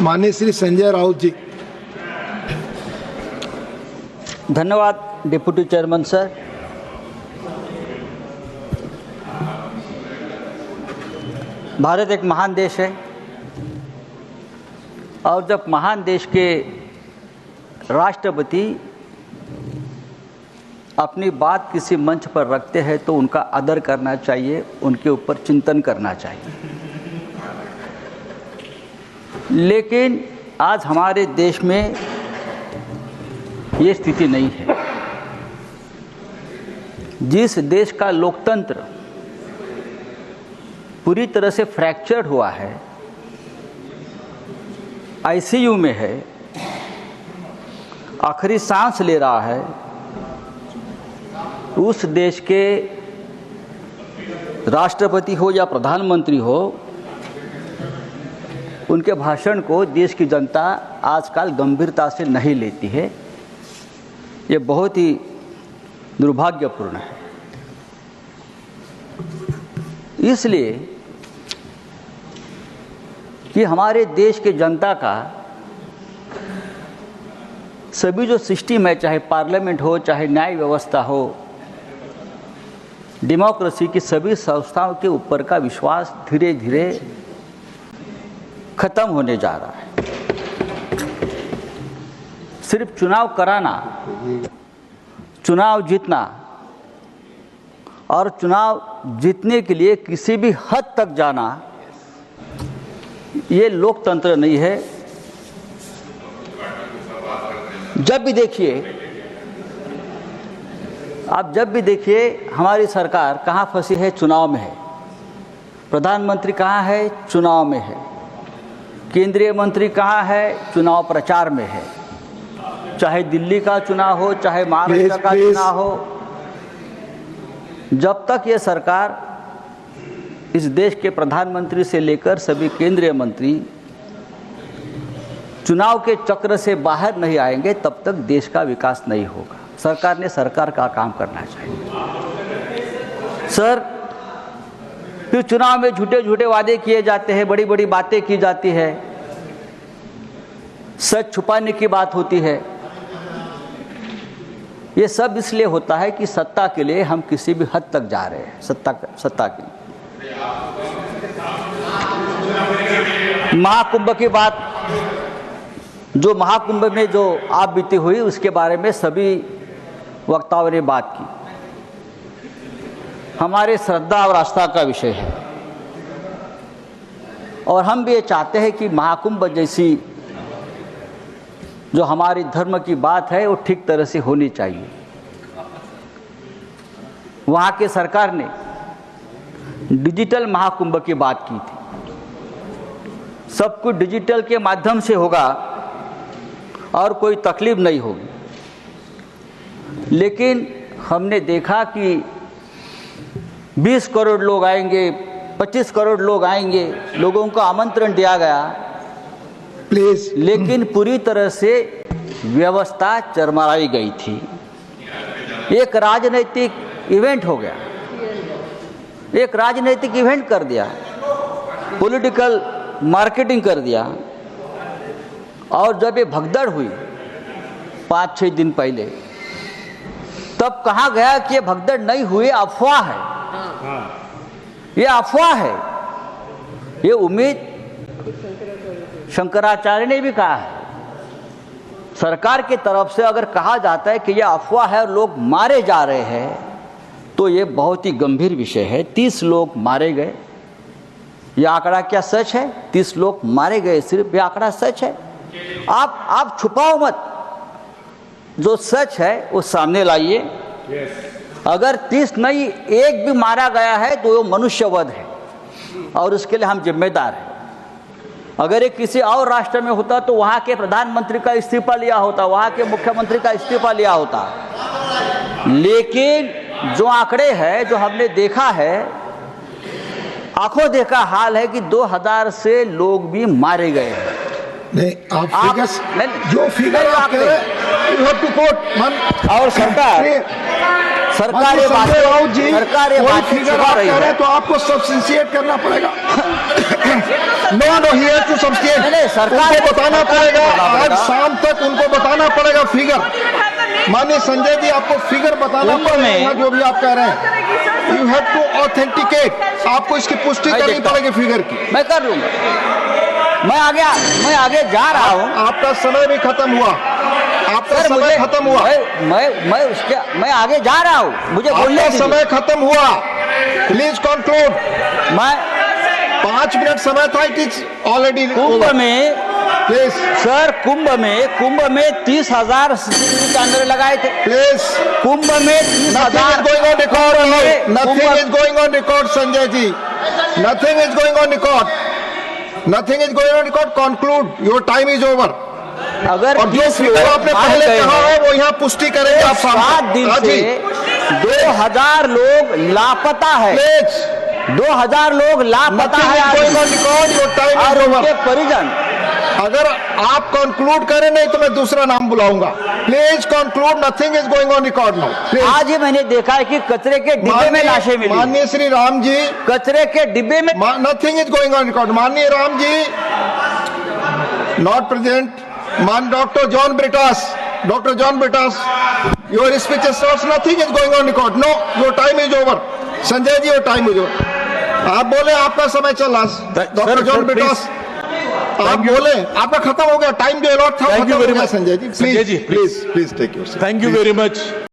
माननीय श्री संजय राउत जी। धन्यवाद deputy chairman sir. Bharat एक महान देश है और जब महान देश के राष्ट्रपति अपनी बात किसी मंच पर रखते हैं तो उनका आदर करना चाहिए, उनके ऊपर चिंतन करना चाहिए। लेकिन आज हमारे देश में ये स्थिति नहीं है। जिस देश का लोकतंत्र पूरी तरह से फ्रैक्चर्ड हुआ है, आईसीयू में है, आखिरी सांस ले रहा है, उस देश के राष्ट्रपति हो या प्रधानमंत्री हो, उनके भाषण को देश की जनता आजकल गंभीरता से नहीं लेती है। ये बहुत ही दुर्भाग्यपूर्ण है। इसलिए कि हमारे देश के जनता का सभी जो सिस्टम है, चाहे पार्लियामेंट हो, चाहे न्याय व्यवस्था हो, डेमोक्रेसी की सभी संस्थाओं के ऊपर का विश्वास धीरे धीरे खत्म होने जा रहा है। सिर्फ चुनाव कराना, चुनाव जीतना और चुनाव जीतने के लिए किसी भी हद तक जाना, ये लोकतंत्र नहीं है। जब भी देखिए, आप जब भी देखिए हमारी सरकार कहाँ फंसी है, चुनाव में है। प्रधानमंत्री कहाँ है, चुनाव में है। केंद्रीय मंत्री कहाँ है, चुनाव प्रचार में है। चाहे दिल्ली का चुनाव हो, चाहे महाराष्ट्र का चुनाव हो, जब तक ये सरकार, इस देश के प्रधानमंत्री से लेकर सभी केंद्रीय मंत्री चुनाव के चक्र से बाहर नहीं आएंगे, तब तक देश का विकास नहीं होगा। सरकार ने सरकार का काम करना चाहिए। सर, फिर चुनाव में झूठे झूठे वादे किए जाते हैं, बड़ी बड़ी बातें की जाती है, सच छुपाने की बात होती है। ये सब इसलिए होता है कि सत्ता के लिए हम किसी भी हद तक जा रहे हैं, सत्ता के लिए। महाकुंभ की बात, जो महाकुंभ में जो आप बीती हुई, उसके बारे में सभी वक्ताओं ने बात की। हमारे श्रद्धा और आस्था का विषय है और हम भी ये चाहते हैं कि महाकुंभ जैसी जो हमारी धर्म की बात है वो ठीक तरह से होनी चाहिए। वहाँ के सरकार ने डिजिटल महाकुंभ की बात की थी। सब कुछ डिजिटल के माध्यम से होगा और कोई तकलीफ नहीं होगी। लेकिन हमने देखा कि 20 करोड़ लोग आएंगे, 25 करोड़ लोग आएंगे, लोगों को आमंत्रण दिया गया, प्लीज, लेकिन पूरी तरह से व्यवस्था चरमराई गई थी। एक राजनीतिक इवेंट हो गया, एक राजनीतिक इवेंट कर दिया, पॉलिटिकल मार्केटिंग कर दिया। और जब ये भगदड़ हुई 5-6 दिन पहले, तब कहा गया कि ये भगदड़ नहीं हुई, अफवाह है, ये अफवाह है। ये उम्मीद शंकराचार्य ने भी कहा है। सरकार की तरफ से अगर कहा जाता है कि यह अफवाह है और लोग मारे जा रहे हैं, तो ये बहुत ही गंभीर विषय है। 30 लोग मारे गए, यह आंकड़ा क्या सच है? 30 लोग मारे गए, सिर्फ यह आंकड़ा सच है। आप छुपाओ मत, जो सच है वो सामने लाइए। अगर 30 नहीं, एक भी मारा गया है तो वो मनुष्यवध है और उसके लिए हम जिम्मेदार हैं। अगर ये किसी और राष्ट्र में होता तो वहाँ के प्रधानमंत्री का इस्तीफा लिया होता, वहाँ के मुख्यमंत्री का इस्तीफा लिया होता। लेकिन जो आंकड़े हैं, जो हमने देखा है, आंखों देखा हाल है कि 2000 से लोग भी मारे गए हैं। नहीं, आप जो फिगर आप कह रहे हैं, और सरकार ये बात फिगर आप कह रहे हैं तो आपको सब्सटेंशिएट करना पड़ेगा। No he has to substantiate. नहीं, सरकार उनको बताना पड़ेगा, आज पड़ेगा। शाम तक उनको बताना पड़ेगा फिगर। माननीय संजय जी, आपको फिगर बताना कुंभ पड़ेगा, में- यहाँ जो भी आप कह रहे हैं। यू हैव टू ऑथेंटिकेट, आपको इसकी पुष्टि मैं करनी देखता पड़ेगी फिगर की। मैं कर लूंगा, मैं आगे जा रहा हूँ। आपका समय भी खत्म हुआ, आपका सर, समय खत्म हुआ, मैं आगे जा रहा हूँ, मुझे बोलने आपका दीजिए। समय खत्म हुआ। Please conclude. मैं 5 मिनट समय था, इट इज ऑलरेडी कुंभ में प्लीज सर कुंभ में 30,000 CCTV कैमरे लगाए थे। प्लीज। कुंभ में 30,000 Nothing is going on record. Nothing Kumbh- is going on record, Sanjay ji. Nothing is going on record. Nothing is going on record. Conclude. Your time is over. अगर और जो 30 figure लोग आपने मारे पहले गए कहा हैं, है वो यहाँ पुष्टि करेंगे आप तो 7 सामने। दिन हाँ से जी। 2000 लोग लापता है। Please. 2000 लोग लापता Nothing है is आज going on record. Your time और is उनके over. परिजन। अगर आप कंक्लूड करें नहीं तो मैं दूसरा नाम बुलाऊंगा। Please conclude. Nothing is going on record now. आज ही मैंने देखा है कि कचरे के डिब्बे में लाशें मिली। माननीय श्री राम जी, कचरे के डिब्बे में nothing is going on record. माननीय राम जी, नॉट प्रेजेंट। मान doctor John Brittas, your speech starts, nothing is going on record. No, your time is over. Sanjay ji, your time is over. आप बोले, आपका समय चला। डॉक्टर जॉन ब्रिटास, आप बोले, आपका खत्म हो गया। टाइम जो अलॉट था Thank you खत्म हो very गया। much. Sanjay ji, Sanjay ji, please take your. Thank you very much.